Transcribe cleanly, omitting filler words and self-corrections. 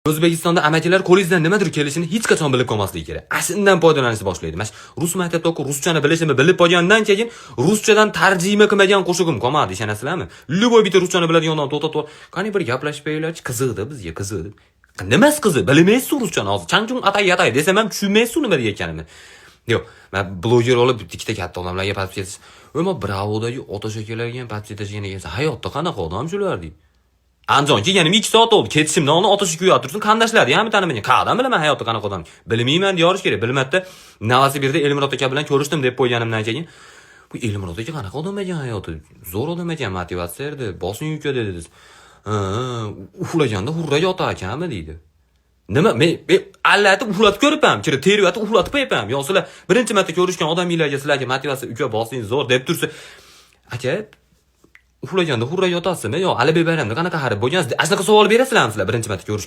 O'zbekistonda amachilar qo'lingizdan nimadir kelishini hech qachon bilib qolmasligi kerak. Shundan foydalanishni boshlaydi. Mana rus maktabda o'qib, ruschani bilishini bilib qolgandan keyin ruschadan tarjima qilmagan qo'shig'im qolmadi, ishonasizlarmi? Любой bitta ruschani biladigandan to'xtatib, qani bir gaplashib qo'yinglarchi, qiziqdi bizga, qiziqdi. Nimasi qiziq? Bilmaysiz ruschani hozir. Changchung atay desam ham tushunmaysiz nima deyotganimni. Yo'q, men bloger olib ikkita katta odamlarga patib ketish. O'ma Bravodagi ota shakalarga ham patib ketishgan ekansiz. Hayotda qanaqa odam shular deydi. Anjon kelganim 2 soat oldu. Ketishimdan onu otashi kuyib tursin. Qandashlar ham tanimagan. Qayerdan bilaman hayotda qanaqa odam. Bilmayman deyorish kerak. Bilmadida Novosibirda Elmurod aka bilan ko'rishdim deb qo'yganimdan keyin bu Elmurod aka qanaqa odam ekan hayoti. Zo'r odam ekan, motivatsiya berdi. Bosin yuka dedi. Uxlaganda hurra yotar ekanmi deydi. Nima? Men allatib uxlatib ko'ribman. Kira teriyatib uxlatib qo'yibman. Yo sizlar birinchi marta ko'rishgan odamlarga sizlarga motivatsiya uka bosin zo'r deb tursa, aka uxlaganda hurra yotasizmi yo Ali Bayramda qanaqa harib bo'lgansiz? Ashunaqa savol berasizlarmi sizlar birinchi marta ko'rishgan